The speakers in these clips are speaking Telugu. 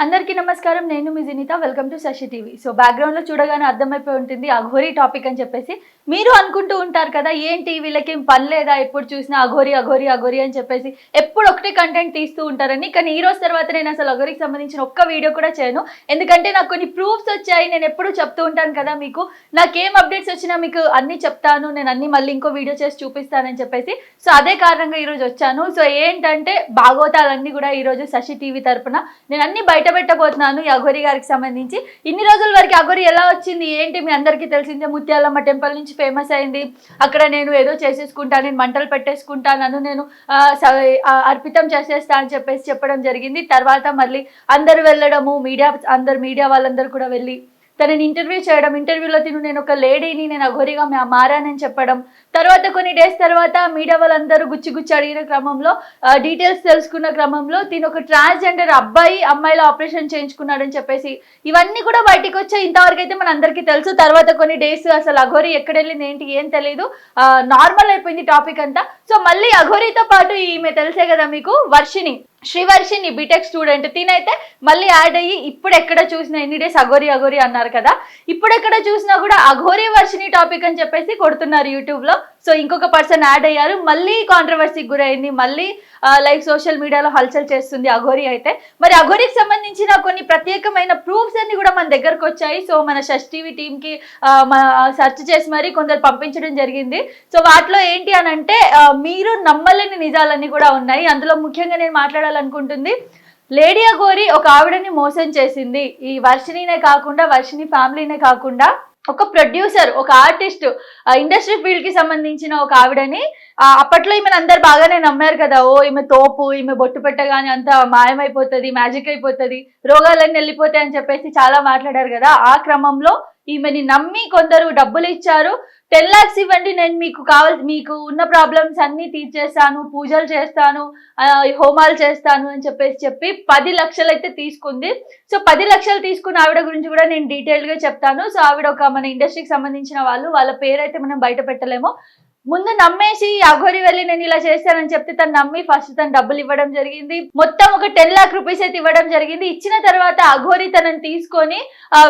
అందరికీ నమస్కారం. నేను మీ Jinitha. Welcome to Sashi TV. So బ్యాక్గ్రౌండ్లో చూడగానే అర్థమైపోయి ఉంటుంది అఘోరీ టాపిక్ అని చెప్పేసి. మీరు అనుకుంటూ ఉంటారు కదా, ఏంటి వీళ్ళకేం పని లేదా, ఎప్పుడు చూసినా అఘోరీ అఘోరీ అఘోరీ అని చెప్పేసి ఎప్పుడు ఒకటే కంటెంట్ తీస్తూ ఉంటారని. కానీ ఈ రోజు తర్వాత నేను అసలు అఘోరీకి సంబంధించిన ఒక్క వీడియో కూడా చేయను. ఎందుకంటే నాకు కొన్ని ప్రూఫ్స్ వచ్చాయి. నేను ఎప్పుడు చెప్తూ ఉంటాను కదా మీకు, నాకేం అప్డేట్స్ వచ్చినా మీకు అన్నీ చెప్తాను, నేను అన్నీ మళ్ళీ ఇంకో వీడియో చేసి చూపిస్తానని చెప్పేసి. సో అదే కారణంగా ఈరోజు వచ్చాను. సో ఏంటంటే భాగవతాలన్నీ కూడా ఈరోజు శశి టీవీ తరపున నేను అన్ని బయట పెట్టబోతున్నాను ఈ అఘోరీ గారికి సంబంధించి. ఇన్ని రోజుల వరకు అఘోరీ ఎలా వచ్చింది ఏంటి మీ అందరికీ తెలిసిందే. ముత్యాలమ్మ టెంపుల్ నుంచి ఫేమస్ అయింది. అక్కడ నేను ఏదో చేసేసుకుంటాను, నేను మంటలు పెట్టేసుకుంటాను, నేను అర్పితం చేసేస్తా అని చెప్పేసి చెప్పడం జరిగింది. తర్వాత మళ్ళీ అందరు వెళ్ళడము, మీడియా వాళ్ళందరూ కూడా వెళ్ళి తనని ఇంటర్వ్యూ చేయడం, ఇంటర్వ్యూలో నేను ఒక లేడీని, నేను అఘోరీగా మారానని చెప్పడం. తర్వాత కొన్ని డేస్ తర్వాత మీడియా వాళ్ళందరూ గుచ్చి అడిగిన క్రమంలో, డీటెయిల్స్ తెలుసుకున్న క్రమంలో తిను ఒక ట్రాన్స్జెండర్ అమ్మాయిల ఆపరేషన్ చేయించుకున్నాడని చెప్పేసి ఇవన్నీ కూడా బయటికి వచ్చాయి. ఇంతవరకు అయితే మన అందరికీ తెలుసు. తర్వాత కొన్ని డేస్ అసలు అఘోరీ ఎక్కడ వెళ్ళింది ఏంటి ఏం తెలియదు, నార్మల్ అయిపోయింది టాపిక్ అంతా. సో మళ్ళీ అఘోరీతో పాటు ఈమె తెలిసే కదా మీకు, శ్రీవర్షిని బీటెక్ స్టూడెంట్, తినైతే మళ్ళీ యాడ్ అయ్యి ఇప్పుడు ఎక్కడ చూసినా ఎన్ని డేస్ అఘోరీ అఘోరీ అన్నారు కదా, ఇప్పుడు ఎక్కడ చూసినా కూడా అఘోరీ వర్షిని టాపిక్ అని చెప్పేసి కొడుతున్నారు యూట్యూబ్లో. సో ఇంకొక పర్సన్ యాడ్ అయ్యారు, మళ్ళీ కాంట్రవర్సీకి గురైంది, మళ్ళీ లైక్ సోషల్ మీడియాలో హల్చల్ చేస్తుంది అఘోరీ అయితే. మరి అఘోరీకి సంబంధించిన కొన్ని ప్రత్యేకమైన ప్రూఫ్స్ అన్ని కూడా మన దగ్గరకు వచ్చాయి. సో మన శశి టీవీ టీంకి సెర్చ్ చేసి మరి కొందరు పంపించడం జరిగింది. సో వాటిలో ఏంటి అని అంటే మీరు నమ్మలేని నిజాలన్నీ కూడా ఉన్నాయి. అందులో ముఖ్యంగా నేను మాట్లాడాలనుకుంటుంది, లేడీ అఘోరీ ఒక ఆవిడని మోసం చేసింది. ఈ వర్షినినే కాకుండా, వర్షిని ఫ్యామిలీనే కాకుండా ఒక ప్రొడ్యూసర్, ఒక ఆర్టిస్ట్, ఇండస్ట్రీ ఫీల్డ్ కి సంబంధించిన ఒక ఆవిడని, అప్పట్లో ఈమెను అందరు బాగానే నమ్మారు కదా, ఓ ఈమె తోపు, ఈమె బొట్టు పెట్టగానే అంత మాయమైపోతుంది, మ్యాజిక్ అయిపోతుంది, రోగాలన్నీ వెళ్ళిపోతాయి అని చెప్పేసి చాలా మాట్లాడారు కదా. ఆ క్రమంలో ఈమెని నమ్మి కొందరు డబ్బులు ఇచ్చారు. 10 lakhs ఇవ్వండి, నేను మీకు ఉన్న ప్రాబ్లమ్స్ అన్ని తీర్చేస్తాను, పూజలు చేస్తాను, హోమాలు చేస్తాను అని చెప్పి 10 లక్షలు అయితే తీసుకుంది. సో 10 లక్షలు తీసుకున్న ఆవిడ గురించి కూడా నేను డీటెయిల్ గా చెప్తాను. సో ఆవిడ ఒక మన ఇండస్ట్రీకి సంబంధించిన వాళ్ళ పేరైతే మనం బయట పెట్టలేము. ముందు నమ్మేసి అఘోరీ వెళ్ళి నేను ఇలా చేస్తానని చెప్తే తను నమ్మి ఫస్ట్ తను డబ్బులు ఇవ్వడం జరిగింది. మొత్తం ఒక 10 lakh రూపీస్ అయితే ఇవ్వడం జరిగింది. ఇచ్చిన తర్వాత అఘోరీ తనని తీసుకొని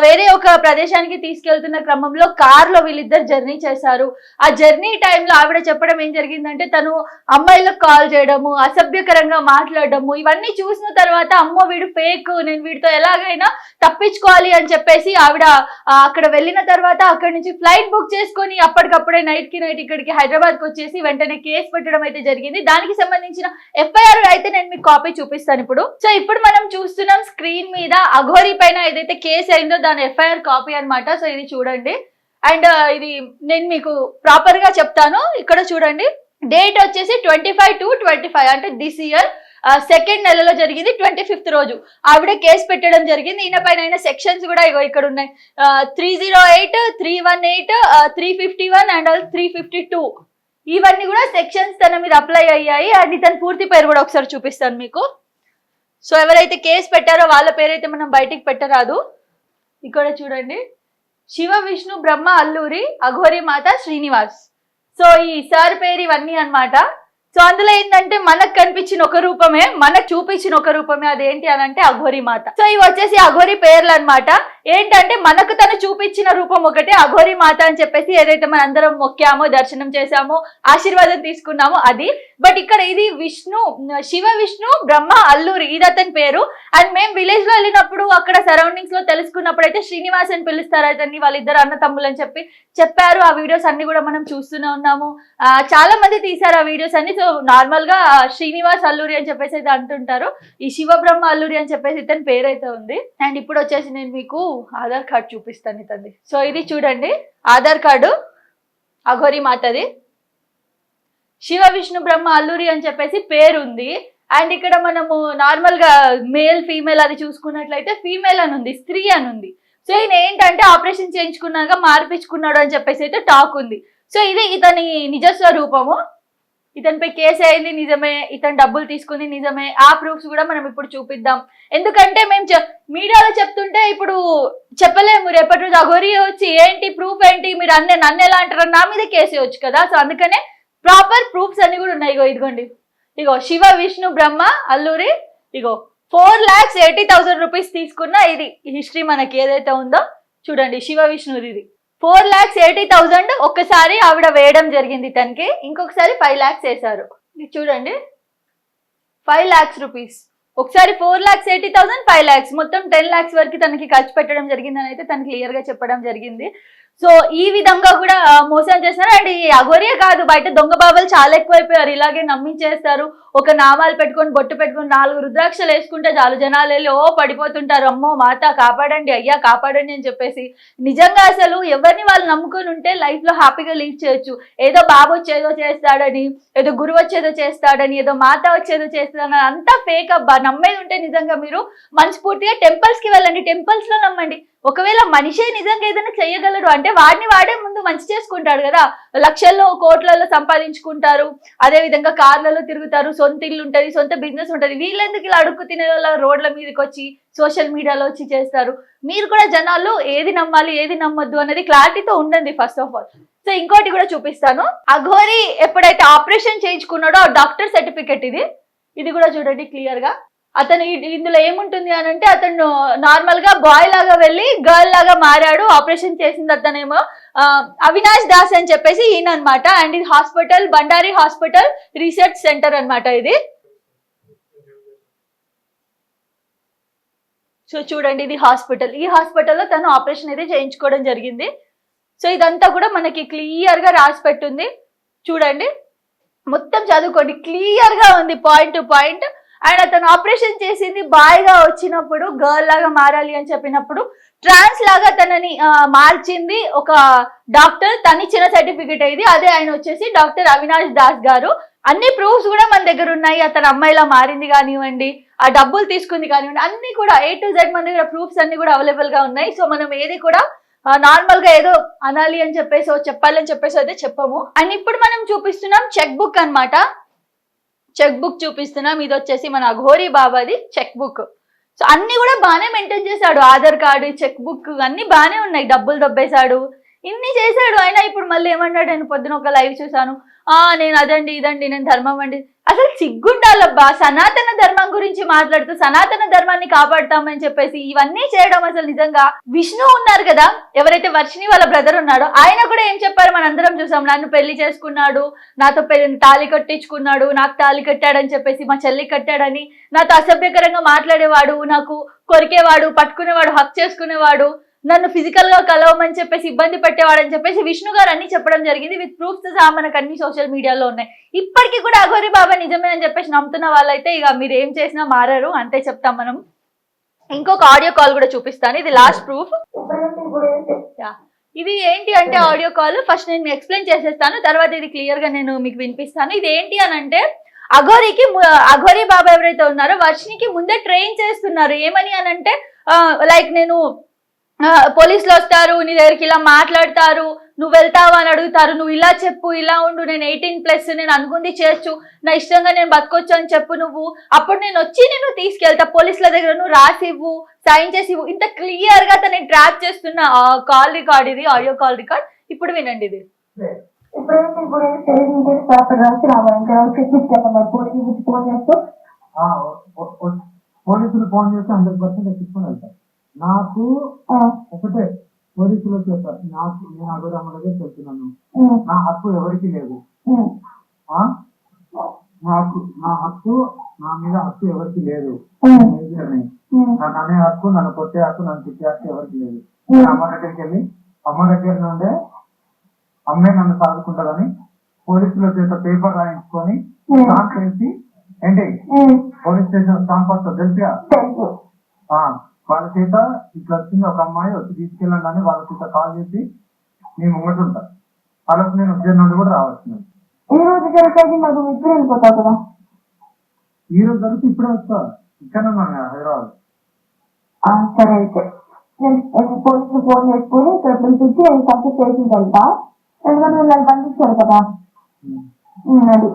వేరే ఒక ప్రదేశానికి తీసుకెళ్తున్న క్రమంలో కార్లో వీళ్ళిద్దరు జర్నీ చేశారు. ఆ జర్నీ టైంలో ఆవిడ చెప్పడం ఏం జరిగిందంటే, తను అమ్మాయిలకు కాల్ చేయడము, అసభ్యకరంగా మాట్లాడడము, ఇవన్నీ చూసిన తర్వాత అమ్మో వీడు ఫేక్, నేను వీడితో ఎలాగైనా తప్పించుకోవాలి అని చెప్పేసి ఆవిడ అక్కడ వెళ్ళిన తర్వాత అక్కడి నుంచి ఫ్లైట్ బుక్ చేసుకొని అప్పటికప్పుడే నైట్ ఇక్కడికి హైదరాబాద్కి వచ్చేసి వెంటనే కేసు పెట్టడం అయితే జరిగింది. దానికి సంబంధించిన FIR అయితే నేను మీకు కాపీ చూపిస్తాను ఇప్పుడు. సో ఇప్పుడు మనం చూస్తున్నాం స్క్రీన్ మీద అఘోరీ పైన ఏదైతే కేసు అయిందో దాని FIR కాపీ అన్నమాట. సో ఇది చూడండి, అండ్ ఇది నేను మీకు ప్రాపర్ గా చెప్తాను. ఇక్కడ చూడండి, డేట్ వచ్చేసి 25/2/25 అంటే దిస్ ఇయర్ సెకండ్ నెలలో జరిగింది. 25th రోజు ఆవిడ కేసు పెట్టడం జరిగింది. ఈయన పైన సెక్షన్స్ కూడా ఇక్కడ ఉన్నాయి, 308, 318, 351 అండ్ 352. ఇవన్నీ కూడా సెక్షన్స్ తన మీద అప్లై అయ్యాయి. అండ్ తన పూర్తి పేరు కూడా ఒకసారి చూపిస్తాను మీకు. సో ఎవరైతే కేసు పెట్టారో వాళ్ళ పేరైతే మనం బయటికి పెట్టరాదు. ఇక్కడ చూడండి, శివ విష్ణు బ్రహ్మ అల్లూరి అఘోరీ మాత శ్రీనివాస్. సో ఈ సార్ పేరు ఇవన్నీ అన్నమాట. సో అందులో ఏంటంటే మనకు కనిపించిన ఒక రూపమే, మనకు చూపించిన ఒక రూపమే, అదేంటి అని అంటే అఘోరీ మాత. సో ఇవి వచ్చేసి అఘోరీ పేర్లు అనమాట. ఏంటంటే మనకు తను చూపించిన రూపం ఒకటే, అఘోరీ మాత అని చెప్పేసి ఏదైతే మన అందరం మొక్కామో, దర్శనం చేసామో, ఆశీర్వాదం తీసుకున్నామో అది. బట్ ఇక్కడ ఇది శివ విష్ణు బ్రహ్మ అల్లూరి, ఇది అతని పేరు. అండ్ మేము విలేజ్ లో వెళ్ళినప్పుడు అక్కడ సరౌండింగ్స్ లో తెలుసుకున్నప్పుడు అయితే శ్రీనివాస్ అని పిలుస్తారు అతన్ని, వాళ్ళిద్దరు అన్న తమ్ములు అని చెప్పారు. ఆ వీడియోస్ అన్ని కూడా మనం చూస్తూనే ఉన్నాము, చాలా మంది తీశారు ఆ వీడియోస్ అన్ని. సో నార్మల్ గా శ్రీనివాస్ అల్లూరి అని చెప్పేసి అయితే అంటుంటారు, ఈ శివ బ్రహ్మ అల్లూరి అని చెప్పేసి ఇతని పేరు అయితే ఉంది. అండ్ ఇప్పుడు వచ్చేసి నేను మీకు ఆధార్ కార్డు చూపిస్తాను ఇతని. సో ఇది చూడండి, ఆధార్ కార్డు అఘోరీ మాతది, శివ విష్ణు బ్రహ్మ అల్లూరి అని చెప్పేసి పేరు ఉంది. అండ్ ఇక్కడ మనము నార్మల్ గా మేల్ ఫీమేల్ అది చూసుకున్నట్లయితే ఫీమేల్ అని ఉంది, స్త్రీ అని ఉంది. సో ఈయన ఏంటంటే ఆపరేషన్ చేయించుకున్నాక మార్పించుకున్నాడు అని చెప్పేసి అయితే టాక్ ఉంది. సో ఇది ఇతని నిజస్వరూపము. ఇతనిపై కేసు అయింది నిజమే, ఇతను డబ్బులు తీసుకుంది నిజమే. ఆ ప్రూఫ్స్ కూడా మనం ఇప్పుడు చూపిద్దాం. ఎందుకంటే మేము మీడియాలో చెప్తుంటే ఇప్పుడు చెప్పలేము, రేపటి రోజు అఘోరీ వచ్చి ఏంటి ప్రూఫ్ ఏంటి, మీరు నన్ను ఎలా అంటారు, నా మీద కేసు వేయొచ్చు కదా. సో అందుకనే ప్రాపర్ ప్రూఫ్స్ అన్ని కూడా ఉన్నాయి. ఇదిగోండి, శివ విష్ణు బ్రహ్మ అల్లూరి, 4,80,000 రూపీస్ తీసుకున్న ఇది హిస్టరీ మనకి ఏదైతే ఉందో చూడండి. శివ విష్ణుది ఇది 4,80,000 ఒక్కసారి ఆవిడ వేయడం జరిగింది తనకి, ఇంకొకసారి 5 lakhs వేశారు. ఇది చూడండి 5 lakhs రూపీస్, ఒకసారి 4,80,000 5 lakhs, మొత్తం 10 lakhs వరకు తనకి ఖర్చు పెట్టడం జరిగిందని అయితే తనకి క్లియర్ గా చెప్పడం జరిగింది. సో ఈ విధంగా కూడా మోసం చేస్తున్నారు. అండ్ ఈ అఘోరియే కాదు, బయట దొంగ బాబాలు చాలా ఎక్కువైపోయారు. ఇలాగే నమ్మించేస్తారు, ఒక నామాలు పెట్టుకొని బొట్టు పెట్టుకొని 4 రుద్రాక్షలు వేసుకుంటే చాలు జనాలు వెళ్ళి ఓ పడిపోతుంటారు, అమ్మో మాత కాపాడండి అయ్యా కాపాడండి అని చెప్పేసి. నిజంగా అసలు ఎవరిని వాళ్ళు నమ్ముకొని ఉంటే లైఫ్ లో హ్యాపీగా లీడ్ చేయొచ్చు. ఏదో బాబు వచ్చేదో చేస్తాడని, ఏదో గురువు వచ్చేదో చేస్తాడని, ఏదో మాత వచ్చేదో చేస్తాడని అంతా ఫేక్ అబ్బా. నమ్మేది ఉంటే నిజంగా మీరు మనస్ఫూర్తిగా టెంపుల్స్ కి వెళ్ళండి, టెంపుల్స్ లో నమ్మండి. ఒకవేళ మనిషే నిజంగా ఏదైనా చెయ్యగలడు అంటే వాడిని వాడే ముందు మంచి చేసుకుంటాడు కదా, లక్షల్లో కోట్లలో సంపాదించుకుంటారు, అదే విధంగా కార్లలో తిరుగుతారు, సొంత ఇల్లు ఉంటుంది, సొంత బిజినెస్ ఉంటుంది. వీళ్ళెందుకు ఇలా అడుక్కు తినే వాళ్ళ రోడ్ల మీదకి వచ్చి సోషల్ మీడియాలో వచ్చి చేస్తారు? మీరు కూడా జనాల్లో ఏది నమ్మాలి ఏది నమ్మొద్దు అనేది క్లారిటీతో ఉండండి ఫస్ట్ ఆఫ్ ఆల్. సో ఇంకోటి కూడా చూపిస్తాను. అఘోరి ఎప్పుడైతే ఆపరేషన్ చేయించుకున్నాడో ఆ డాక్టర్ సర్టిఫికెట్ ఇది కూడా చూడండి క్లియర్ గా. అతను ఇందులో ఏముంటుంది అని అంటే అతను నార్మల్ గా బాయ్ లాగా వెళ్ళి గర్ల్ లాగా మారాడు. ఆపరేషన్ చేసింది అతనేమో అవినాష్ దాస్ అని చెప్పేసి ఈయన అనమాట. అండ్ ఇది hospital Bandari hospital research centre అనమాట ఇది. సో చూడండి ఇది హాస్పిటల్, ఈ హాస్పిటల్లో తను ఆపరేషన్ అయితే చేయించుకోవడం జరిగింది. సో ఇదంతా కూడా మనకి క్లియర్ గా రాసి పెట్టుంది చూడండి, మొత్తం చదువుకోండి, క్లియర్ గా ఉంది పాయింట్ టు పాయింట్. అండ్ అతను ఆపరేషన్ చేసింది బాయ్ గా వచ్చినప్పుడు గర్ల్ లాగా మారాలి అని చెప్పినప్పుడు ట్రాన్స్ లాగా తనని మార్చింది ఒక డాక్టర్, తనిచ్చిన సర్టిఫికెట్ ఇది. అదే ఆయన వచ్చేసి డాక్టర్ అవినాష్ దాస్ గారు. అన్ని ప్రూఫ్స్ కూడా మన దగ్గర ఉన్నాయి. అతను అమ్మాయిలా మారింది కానివ్వండి, ఆ డబ్బులు తీసుకుంది కానివ్వండి, అన్ని కూడా A to Z మన దగ్గర ప్రూఫ్స్ అన్ని కూడా అవైలబుల్ గా ఉన్నాయి. సో మనం ఏది కూడా నార్మల్ గా ఏదో అనాలి అని చెప్పేసి చెప్పాలని చెప్పేసి అయితే చెప్పము. అండ్ ఇప్పుడు మనం చూపిస్తున్నాం చెక్ బుక్ అనమాట. చెక్ బుక్ చూపిస్తున్నాం, ఇది వచ్చేసి మన అఘోరి బాబాది చెక్ బుక్. సో అన్ని కూడా బాగానే మెయింటైన్ చేశాడు, ఆధార్ కార్డు చెక్ బుక్ అన్ని బాగానే ఉన్నాయి. డబ్బులు దొబ్బేశాడు, ఇన్ని చేశాడు. అయినా ఇప్పుడు మళ్ళీ ఏమన్నాడు, నేను పొద్దున ఒక లైవ్ చూసాను, నేను అదండి ఇదండి నేను ధర్మం అండి. అసలు సిగ్గుండాలబ్బా, సనాతన ధర్మం గురించి మాట్లాడుతూ సనాతన ధర్మాన్ని కాపాడుతామని చెప్పేసి ఇవన్నీ చేయడం అసలు నిజంగా. విష్ణు ఉన్నారు కదా, ఎవరైతే వర్షిని వాళ్ళ బ్రదర్ ఉన్నాడో ఆయన కూడా ఏం చెప్పారు మనందరం చూసాం, నన్ను పెళ్లి చేసుకున్నాడు, నాతో తాళి కట్టించుకున్నాడు, నాకు తాళి కట్టాడని చెప్పేసి, మా చెల్లి కట్టాడని, నాతో అసభ్యకరంగా మాట్లాడేవాడు, నాకు కొరికేవాడు, పట్టుకునేవాడు, హక్ చేసుకునేవాడు, నన్ను ఫిజికల్ గా కలవమని చెప్పేసి ఇబ్బంది పెట్టేవాడని చెప్పేసి విష్ణు గారు అన్ని చెప్పడం జరిగింది. విత్ ప్రూఫ్స్ సహా మనకు అన్ని సోషల్ మీడియాలో ఉన్నాయి. ఇప్పటికీ కూడా అఘోరి బాబా నిజమే అని చెప్పేసి నమ్ముతున్న వాళ్ళైతే ఇక మీరు ఏం చేసినా మారారు అంతే చెప్తాం మనం. ఇంకొక ఆడియో కాల్ కూడా చూపిస్తాను, ఇది లాస్ట్ ప్రూఫ్. ఇది ఏంటి అంటే ఆడియో కాల్ ఫస్ట్ నేను ఎక్స్ప్లెయిన్ చేసేస్తాను, తర్వాత ఇది క్లియర్ గా నేను మీకు వినిపిస్తాను. ఇది ఏంటి అని అంటే అఘోరి బాబా ఎవరైతే ఉన్నారో వర్షినికి ముందే ట్రైన్ చేస్తున్నారు. ఏమని అని అంటే లైక్ నేను పోలీసులు వస్తారు, నీ దగ్గరికి ఇలా మాట్లాడతారు, నువ్వు వెళ్తావా అని అడుగుతారు, నువ్వు ఇలా చెప్పు, ఇలా ఉండు, నేను 18+, నేను అనుకుంది చేయొచ్చు, నా ఇష్టంగా నేను బతకొచ్చు అని చెప్పు నువ్వు, అప్పుడు నేను వచ్చి నేను తీసుకెళ్తా, పోలీసుల దగ్గర నువ్వు రాసి ఇవ్వు, సైన్ చేసి ఇవ్వు. ఇంత క్లియర్ గా తనని ట్రాప్ చేస్తున్న కాల్ రికార్డ్ ఇది, ఆడియో కాల్ రికార్డ్. ఇప్పుడు వినండి ఇది. పోలీసులు ఫోన్ చేస్తే 100% ఎక్కించుకొని వెళ్తారు. నాకు ఒకటే పోలీసులు చెప్పారు, నేను అఘోరమ్మ దగ్గర చెప్తున్నాను, నా హక్కు ఎవరికి లేదు, నా హక్కు నా మీద హక్కు ఎవరికి లేదు, నన్ను అనే హక్కు, నన్ను కొట్టే హక్కు, నన్ను తిట్టే హక్కు ఎవరికి లేదు. అమ్మ దగ్గరికి వెళ్ళి అమ్మ దగ్గర నుండే అమ్మే నన్ను సాదుకుంటుందని పోలీసుల చేత పేపర్ రాయించుకొని స్టాంప్ చేసి ఏంటి పోలీస్ స్టేషన్ స్టాంప్ వస్తుంది తెలుసుగా, వాళ్ళ చేత ఇట్లా వచ్చింది ఒక అమ్మాయి వచ్చి తీసుకెళ్ళండి అని వాళ్ళ చేత కాల్ చేసి నేను ముంగట ఉంటా. వాళ్ళకి నేను ఉద్యోగం నుండి కూడా రావాల్సింది. ఈ రోజు జరిగేది నాకు ఇప్పుడు వెళ్ళిపోతావు కదా, ఈ రోజు జరిగితే ఇప్పుడే వస్తా, ఇక్కడ ఉన్నాను హైదరాబాద్. సరే అయితే నేను పోలీసులు ఫోన్ చేసుకుని ఇక్కడ పిలిపించి నేను కంప్లీట్ చేసి వెళ్తా, ఎందుకంటే నన్ను పంపించారు కదా. అది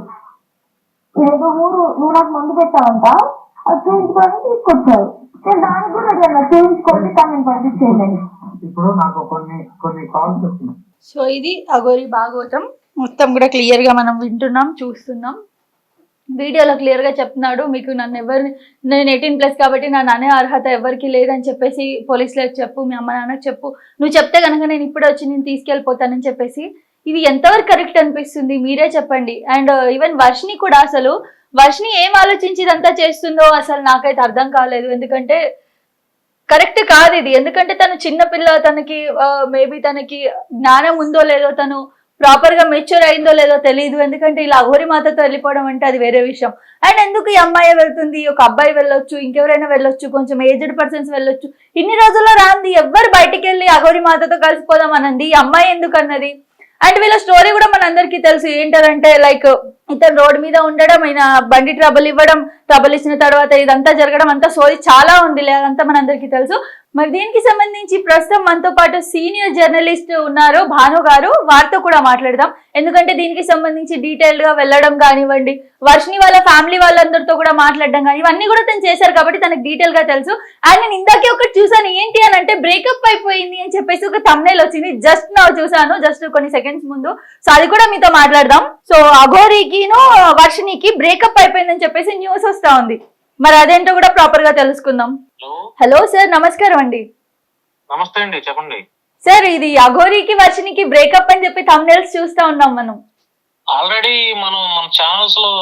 ఇదేదో ఊరు నువ్వు నాకు మందు పెట్టావంట, అది చేయించుకోవడానికి తీసుకొచ్చారు, నేను దానికి కూడా అడిగాను చేయించుకోండి కానీ నేను పంపించేయండి. ఇప్పుడు నాకు కొన్ని కాల్స్ వస్తున్నాయి. సో ఇది అఘోరి భాగవతం మొత్తం కూడా క్లియర్ గా మనం వింటున్నాం చూస్తున్నాం. వీడియోలో క్లియర్ గా చెప్తున్నాడు, మీకు నన్ను ఎవరిని, నేను 18+ కాబట్టి నన్ను అనే అర్హత ఎవరికి లేదని చెప్పేసి పోలీసులకు చెప్పు, మీ అమ్మ నాన్నకు చెప్పు, నువ్వు చెప్తే కనుక నేను ఇప్పుడే వచ్చి నేను తీసుకెళ్ళిపోతానని చెప్పేసి. ఇది ఎంతవరకు కరెక్ట్ అనిపిస్తుంది, మీరే చెప్పండి. అండ్ ఈవెన్ వర్షిని కూడా, అసలు వర్షిని ఏం ఆలోచించి ఇదంతా చేస్తుందో అసలు నాకైతే అర్థం కాలేదు. ఎందుకంటే కరెక్ట్ కాదు ఇది. ఎందుకంటే తను చిన్నపిల్ల, తనకి మేబీ తనకి జ్ఞానం ఉందో లేదో, తను ప్రాపర్ గా మెచ్యూర్ అయిందో లేదో తెలియదు. ఎందుకంటే ఇలా అఘోరి మాతతో వెళ్ళిపోవడం అంటే అది వేరే విషయం. అండ్ ఎందుకు ఈ అమ్మాయి వెళ్తుంది, ఒక అబ్బాయి వెళ్ళొచ్చు, ఇంకెవరైనా వెళ్ళొచ్చు, కొంచెం ఏజ్డ్ పర్సన్స్ వెళ్ళొచ్చు. ఇన్ని రోజుల్లో రాంది ఎవ్వరు బయటికి వెళ్ళి అఘోరి మాతతో కలిసిపోదాం అనంది, ఈ అమ్మాయి ఎందుకు అన్నది. అండ్ వీళ్ళ స్టోరీ కూడా మనందరికీ తెలుసు. ఏంటంటే లైక్ ఇతను రోడ్ మీద ఉండడం, ఆయన బండి ట్రబుల్ ఇవ్వడం, ట్రబుల్ ఇచ్చిన తర్వాత ఇదంతా జరగడం, అంతా స్టోరీ చాలా ఉంది, అదంతా మనందరికీ తెలుసు. మరి దీనికి సంబంధించి ప్రస్తుతం మనతో పాటు సీనియర్ జర్నలిస్ట్ ఉన్నారు భాను గారు, వారితో కూడా మాట్లాడదాం. ఎందుకంటే దీనికి సంబంధించి డీటెయిల్డ్ గా వెళ్ళడం కానివ్వండి, వర్షిని వాళ్ళ ఫ్యామిలీ వాళ్ళందరితో కూడా మాట్లాడడం కానీ, ఇవన్నీ కూడా తను చేశారు కాబట్టి తనకు డీటెయిల్ గా తెలుసు. అండ్ నేను ఇందాకే ఒకటి చూసాను, ఏంటి అని అంటే బ్రేకప్ అయిపోయింది అని చెప్పేసి ఒక థంబ్నెయిల్ వచ్చింది, జస్ట్ నా చూసాను, జస్ట్ కొన్ని సెకండ్స్ ముందు. సో అది కూడా మీతో మాట్లాడదాం. సో అఘోరికిను వర్షినికి బ్రేకప్ అయిపోయిందని చెప్పేసి న్యూస్ వస్తా ఉంది. మరి అదేంటో కూడా ప్రాపర్ గా తెలుసుకుందాం. హలో సార్, నమస్కారం అండి. నమస్తే అండి, చెప్పండి సార్. ఇది అఘోరికి వర్షినికి బ్రేకప్ అని చెప్పి థంబ్నెయిల్స్ చూస్తా ఉన్నాం మనం. ఆల్రెడీ మనం మన ఛానల్స్ లో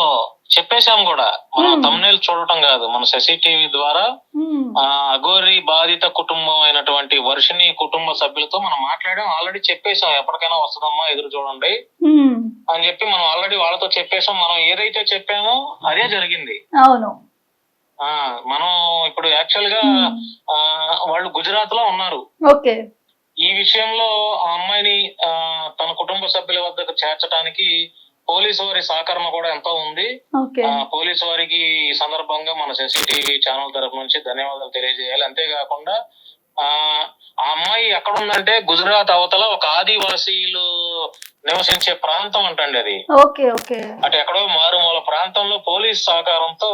చెప్పేశాం కూడా. మనం థంబ్నెయిల్ చూడటం కాదు, మన శశి టీవీ ద్వారా అఘోరి బాధిత కుటుంబం అయినటువంటి వర్షిని కుటుంబ సభ్యులతో మనం మాట్లాడాం. ఆల్రెడీ చెప్పేశాం, ఎప్పటికైనా వస్తుందమ్మా ఎదురు చూడండి అని చెప్పి మనం ఆల్రెడీ వాళ్ళతో చెప్పేశాం. మనం ఏదైతే చెప్పామో అదే జరిగింది. అవును. మనం ఇప్పుడు యాక్చువల్ గా వాళ్ళు గుజరాత్ లో ఉన్నారు. ఓకే. ఈ విషయంలో ఆ అమ్మాయిని తన కుటుంబ సభ్యుల వద్దకు చేర్చడానికి పోలీసు వారి సహకారం కూడా ఎంతో ఉంది. పోలీసు వారికి ఈ సందర్భంగా మన సిసిటీవీ ఛానల్ తరపు నుంచి ధన్యవాదాలు తెలియజేయాలి. అంతేకాకుండా ఆ అమ్మాయి ఎక్కడ ఉందంటే గుజరాత్ అవతల ఒక ఆదివాసీలు నివసించే ప్రాంతం అంటండి అది. అటు ఎక్కడో మారుమూల ప్రాంతంలో పోలీస్ సహకారంతో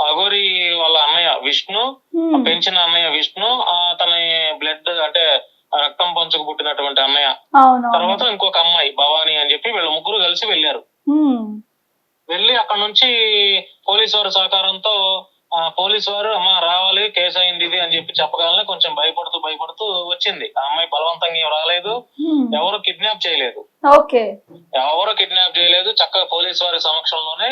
అఘోరి వాళ్ళ అన్నయ్య విష్ణు, పెంచిన అన్నయ్య విష్ణు, తన బ్లడ్ అంటే రక్తం పంచుకు పుట్టినటువంటి అన్నయ్య, తర్వాత ఇంకొక అమ్మాయి భవానీ అని చెప్పి వీళ్ళ ముగ్గురు కలిసి వెళ్ళారు. వెళ్ళి అక్కడ నుంచి పోలీసు వారి సహకారంతో పోలీసు వారు అమ్మ రావాలి, కేసు అయింది ఇది అని చెప్పి చెప్పగానే కొంచెం భయపడుతూ వచ్చింది. ఆ అమ్మాయి బలవంతంగా ఏం రాలేదు, ఎవరు కిడ్నాప్ చేయలేదు. చక్కగా పోలీసు వారి సమక్షంలోనే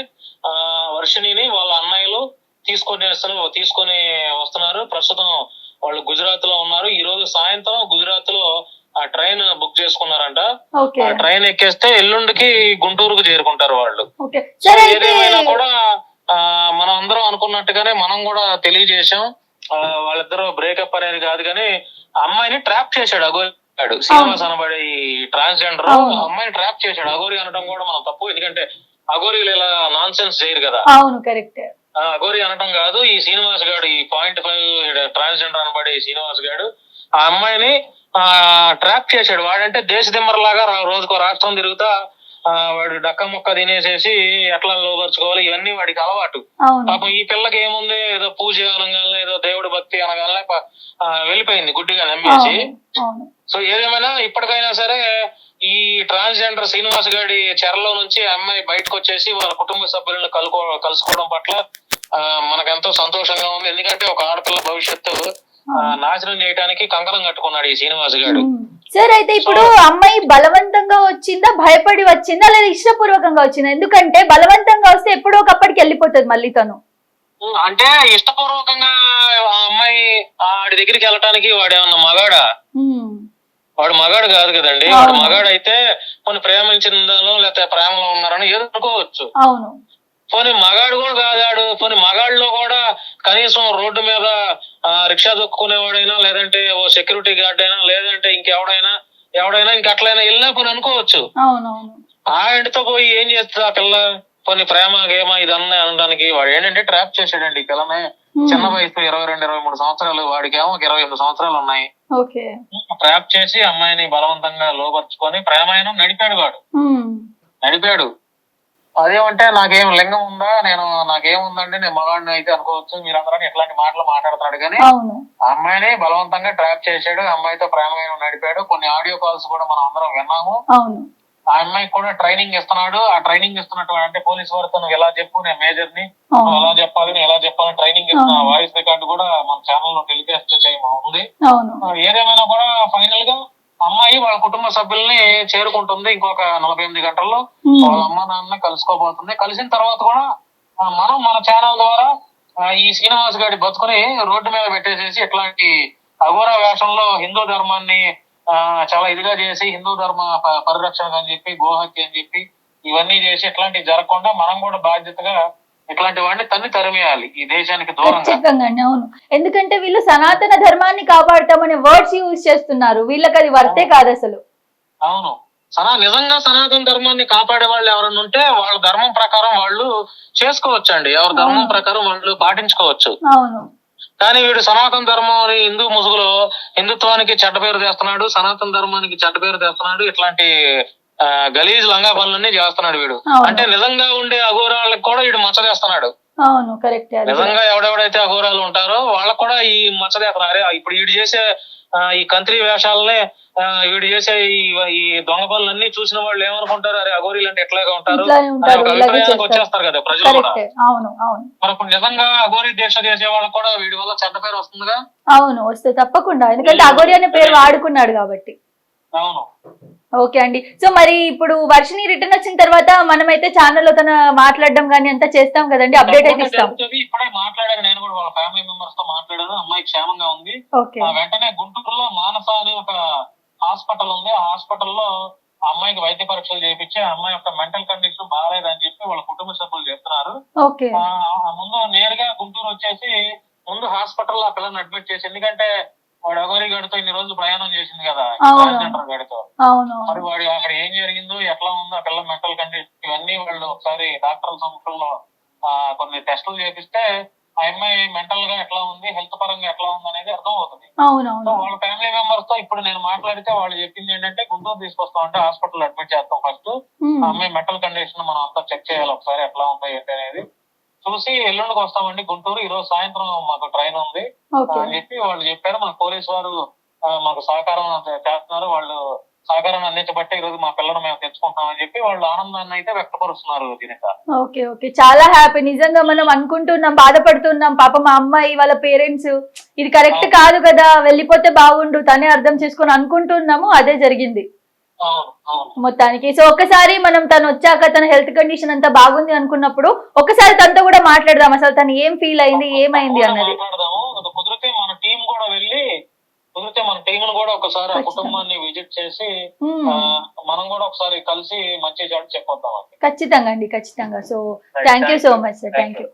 వర్షిణిని వాళ్ళ అన్నయ్యలు తీసుకొని వస్తున్నారు. ప్రస్తుతం వాళ్ళు గుజరాత్ లో ఉన్నారు. ఈ రోజు సాయంత్రం గుజరాత్ లో ఆ ట్రైన్ బుక్ చేసుకున్నారంట. ఆ ట్రైన్ ఎక్కేస్తే ఎల్లుండికి గుంటూరుకు చేరుకుంటారు వాళ్ళు. ఏదేమైనా కూడా మనం అందరం అనుకున్నట్టుగానే మనం కూడా తెలియజేశాం. వాళ్ళిద్దరూ బ్రేకప్ అనేది కాదు, కానీ అమ్మాయిని ట్రాప్ చేశాడు అఘోరి. శ్రీనివాస్ అనబడే ట్రాన్స్జెండర్ అమ్మాయిని ట్రాప్ చేశాడు. అఘోరి అనడం కూడా మనం తప్పు, ఎందుకంటే అఘోరీలు ఇలా నాన్ సెన్స్ చేయరు కదా. అఘోరి అనడం కాదు, ఈ శ్రీనివాస్ గాడు, ఈ 0.5 ట్రాన్స్జెండర్ అనబడే శ్రీనివాస్ గాడు ఆ అమ్మాయిని ట్రాప్ చేశాడు. వాడంటే దేశ దిమ్మరలాగా రోజుకో రాష్ట్రం తిరుగుతా వాడు డక్క ముక్క తినేసేసి ఎట్లా లోపరుచుకోవాలి ఇవన్నీ వాడికి అలవాటు. పాపం ఈ పిల్లకి ఏముంది, ఏదో పూజ అనగానే ఏదో దేవుడి భక్తి అనగానే వెళ్ళిపోయింది గుడ్డిగా నమ్మేసి. సో ఏదేమైనా ఇప్పటికైనా సరే ఈ ట్రాన్స్జెండర్ శ్రీనివాస్ గారి చెరలో నుంచి అమ్మాయి బయటకు వచ్చేసి వాళ్ళ కుటుంబ సభ్యులను కలుసుకోవడం పట్ల మనకెంతో సంతోషంగా ఉంది. ఎందుకంటే ఒక ఆడపిల్ల భవిష్యత్తు నాశనం చేయడానికి కంకణం కట్టుకున్నాడు ఈ శ్రీనివాస్ గారు. సార్, అయితే ఇప్పుడు అమ్మాయి బలవంతంగా వచ్చిందా, భయపడి వచ్చిందా, లేదా ఇష్టపూర్వకంగా వచ్చిందా? ఎందుకంటే బలవంతంగా వస్తే ఎప్పుడో ఒకప్పటికి వెళ్ళిపోతుంది మళ్ళీ తను. అంటే ఇష్టపూర్వకంగా ఆ అమ్మాయి ఆడి దగ్గరికి వెళ్ళటానికి వాడేమన్నా మగాడా? వాడు మగాడు కాదు కదండి. వాడు మగాడు అయితే కొన్ని ప్రేమించిందో లేకపోతే ప్రేమలో ఉన్నారని ఏదో అనుకోవచ్చు. పోనీ మగాడు కూడా కాదాడు. పోనీ మగాడిలో కూడా కనీసం రోడ్డు మీద రిక్షా దొక్కునేవాడైనా, లేదంటే ఓ సెక్యూరిటీ గార్డ్ అయినా, లేదంటే ఎవడైనా ఇంకట్లయినా వెళ్ళినా పోనీ అనుకోవచ్చు. ఆయనతో పోయి ఏం చేస్తుంది ఆ పిల్ల? కొన్ని ప్రేమ గేమ ఇదన్నా అనడానికి వాడు ఏంటంటే ట్రాప్ చేశాడండి ఈ పిల్లని. చిన్న వయసు 22-23 సంవత్సరాలు, వాడికేమో 28 సంవత్సరాలు ఉన్నాయి. ట్రాప్ చేసి అమ్మాయిని బలవంతంగా లోపరుచుకొని ప్రేమాయణం నడిపాడు. అదేమంటే నాకేం లింగం ఉందా, నాకేముందంటే నేను మగాడిని అయితే అనుకోవచ్చు మీరందరూ ఎట్లాంటి మాటలు మాట్లాడుతున్నాడు. కానీ అమ్మాయిని బలవంతంగా ట్రాప్ చేశాడు, అమ్మాయితో ప్రేమాయణం నడిపాడు. కొన్ని ఆడియో కాల్స్ కూడా మనం అందరం విన్నాము. ఆ అమ్మాయికి కూడా ట్రైనింగ్ ఇస్తున్నాడు. ఆ ట్రైనింగ్ ఇస్తున్నటువంటి అంటే పోలీస్ వారితో నువ్వు ఎలా చెప్పు, నేను మేజర్ ని, నువ్వు ఎలా చెప్పాలి, నేను ఎలా చెప్పాలని ట్రైనింగ్ ఇస్తున్నా. వాయిస్ రికార్డు కూడా మన ఛానల్లో టెలికాస్ట్ ఉంది. ఏదేమైనా కూడా ఫైనల్ గా అమ్మాయి వాళ్ళ కుటుంబ సభ్యుల్ని చేరుకుంటుంది. ఇంకొక 48 గంటల్లో వాళ్ళ అమ్మ నాన్న కలుసుకోబోతుంది. కలిసిన తర్వాత కూడా మనం మన ఛానల్ ద్వారా ఈ శ్రీనివాస్ గారి బతుకుని రోడ్డు మీద పెట్టేసేసి ఇట్లాంటి అఘోర వేషంలో హిందూ ధర్మాన్ని చాలా ఇదిగా చేసి హిందూ ధర్మ పరిరక్షణ అని చెప్పి, గోహత్య అని చెప్పి ఇవన్నీ చేసి ఇట్లాంటివి జరగకుండా మనం కూడా బాధ్యతగా ఇట్లాంటి వాడిని తరిమేయాలి ఈ దేశానికి దూరంగా. అవును, ఎందుకంటే వీళ్ళు సనాతన ధర్మాన్ని కాపాడతామనే వర్డ్స్ యూజ్ చేస్తున్నారు. వీళ్ళకి అది వర్తే కాదు అసలు. అవును, నిజంగా సనాతన ధర్మాన్ని కాపాడే వాళ్ళు ఎవరైనా ఉంటే వాళ్ళ ధర్మం ప్రకారం వాళ్ళు చేసుకోవచ్చండి. ఎవరి ధర్మం ప్రకారం వాళ్ళు పాటించుకోవచ్చు. అవును, కానీ వీడు సనాతన ధర్మం అని హిందూ ముసుగులో హిందుత్వానికి చెడ్డ పేరు తెస్తున్నాడు, సనాతన ధర్మానికి చెడ్డ పేరు తెస్తున్నాడు. ఇట్లాంటి గలీజ్ లంగా పనులన్నీ చేస్తున్నాడు వీడు. అంటే నిజంగా ఉండే అఘోరాలకు కూడా వీడు మచ్చదేస్తున్నాడు. అవును, కరెక్ట్. నిజంగా ఎవడెవడైతే అఘోరాలు ఉంటారో వాళ్ళకు కూడా ఈ మచ్చదేస్తున్నారు. ఇప్పుడు వీడు చేసే ఈ కంత్రి వేషాలనే వీడు చేసే ఈ దొంగ పనులన్నీ చూసిన వాళ్ళు ఏమనుకుంటారు, అరే అఘోరీలు అంటే ఎట్లాగా ఉంటారు అభిప్రాయానికి వచ్చేస్తారు కదా ప్రజలు కూడా. మరి ఇప్పుడు నిజంగా అఘోరీ దీక్ష చేసే వాళ్ళకి కూడా వీడి వల్ల చెడ్డ పేరు వస్తుందిగా. అవును, వస్తే తప్పకుండా, ఎందుకంటే అఘోరీ అనే పేరు వాడుకున్నాడు కాబట్టి. అవును, ఓకే అండి. సో మరి ఇప్పుడు వర్షిని రిటర్న్ వచ్చిన తర్వాత మనమైతే ఛానల్లో తన మాట్లాడడం కానీ అంతా చేస్తాం కదండి, అప్డేట్ అయితే ఇస్తాం. ఇప్పుడే మాట్లాడాను, నేను కూడా వాళ్ళ ఫ్యామిలీ మెంబర్స్ తో మాట్లాడాను. అమ్మాయి క్షేమంగా ఉంది. వెంటనే గుంటూరులో మానస అని ఒక హాస్పిటల్ ఉంది. ఆ హాస్పిటల్లో అమ్మాయికి వైద్య పరీక్షలు చేయించి అమ్మాయి యొక్క మెంటల్ కండిషన్ బాగాలేదని చెప్పి వాళ్ళ కుటుంబ సభ్యులు చెప్తున్నారు. ముందు నేరుగా గుంటూరు వచ్చేసి ముందు హాస్పిటల్లో ఆ పిల్లని అడ్మిట్ చేసి, ఎందుకంటే వాడు అఘోరీ గడితో ఇన్ని రోజులు ప్రయాణం చేసింది కదా ట్రాన్స్జెండర్ గడితో. మరి వాడు అక్కడ ఏం జరిగిందో, ఎట్లా ఉందో ఆ పిల్ల మెంటల్ కండిషన్ ఇవన్నీ వాళ్ళు ఒకసారి డాక్టర్ల సమక్షంలో కొన్ని టెస్టులు చేపిస్తే ఆ అమ్మాయి మెంటల్ గా ఎట్లా ఉంది, హెల్త్ పరంగా ఎట్లా ఉంది అనేది అర్థం అవుతుంది. సో వాళ్ళ ఫ్యామిలీ మెంబర్స్ తో ఇప్పుడు నేను మాట్లాడితే వాళ్ళు చెప్పింది ఏంటంటే గుంటూరు తీసుకొస్తాం అంటే హాస్పిటల్ అడ్మిట్ చేస్తాం, ఫస్ట్ ఆ అమ్మాయి మెంటల్ కండిషన్ మనం అంతా చెక్ చేయాలి ఒకసారి ఎట్లా ఉంటాయి ఏంటి అనేది చూసి ఎల్లుండికి వస్తామండి గుంటూరు. ఈ రోజు సాయంత్రం మాకు ట్రైన్ ఉంది అని చెప్పి వాళ్ళు చెప్పారు. మన పోలీసు వారు మాకు సహకారం చేస్తున్నారు. వాళ్ళు సహకారాన్ని అందించబట్టే ఈ రోజు మా పిల్లలు మేము తెచ్చుకుంటామని చెప్పి వాళ్ళు ఆనందాన్ని అయితే వ్యక్తపరుస్తున్నారు. ఓకే ఓకే, చాలా హ్యాపీ. నిజంగా మనం అనుకుంటున్నాం, బాధపడుతున్నాం, పాప మా అమ్మాయి వాళ్ళ పేరెంట్స్ ఇది కరెక్ట్ కాదు కదా, వెళ్ళిపోతే బాగుండు, తనే అర్థం చేసుకొని అనుకుంటున్నాము, అదే జరిగింది మొత్తానికి. సో ఒక్కసారి మనం తను వచ్చాక తన హెల్త్ కండిషన్ అంతా బాగుంది అనుకున్నప్పుడు ఒకసారి తనతో కూడా మాట్లాడదాం, అసలు తను ఏం ఫీల్ అయింది, ఏమైంది అన్నది. కుదిరితే మన టీం కూడా వెళ్ళి మన టీం కూడా ఒకసారి ఆ కుటుంబాన్ని విజిట్ చేసి మనం కూడా ఒకసారి కలిసి మంచి చెడు చెప్పొద్దాం. ఖచ్చితంగా అండి, ఖచ్చితంగా. So thank you so much sir, thank you.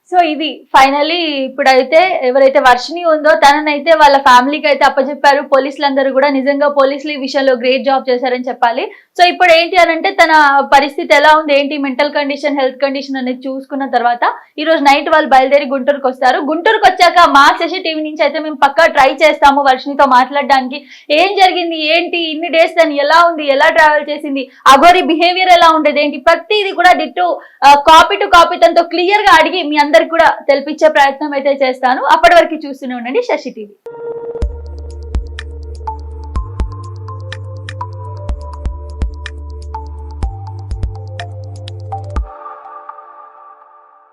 So ఇది ఫైనలీ ఇప్పుడైతే ఎవరైతే వర్షిని ఉందో తననైతే వాళ్ళ ఫ్యామిలీకి అయితే అప్పచెప్పారు పోలీసులందరూ కూడా. నిజంగా పోలీసులు ఈ విషయంలో గ్రేట్ జాబ్ చేశారని చెప్పాలి. సో ఇప్పుడు ఏంటి అని అంటే తన పరిస్థితి ఎలా ఉంది, ఏంటి మెంటల్ కండిషన్, హెల్త్ కండిషన్ అనేది చూసుకున్న తర్వాత ఈ రోజు నైట్ వాళ్ళు బయలుదేరి గుంటూరుకు వస్తారు. గుంటూరుకు వచ్చాక మా శశి టీవీ నుంచి అయితే మేము పక్కా ట్రై చేస్తాము వర్షినితో మాట్లాడడానికి. ఏం జరిగింది, ఏంటి, ఇన్ని డేస్ తను ఎలా ఉంది, ఎలా ట్రావెల్ చేసింది, అఘోరీ బిహేవియర్ ఎలా ఉండేది, ఏంటి, ప్రతిది కూడా డిట్టో కాపీ టు కాపీ తనతో క్లియర్ గా అడిగి మీ అందరికి కూడా తెలిపించే ప్రయత్నం అయితే చేస్తాను. అప్పటి వరకు చూస్తూనే ఉండండి శశి టీవీ.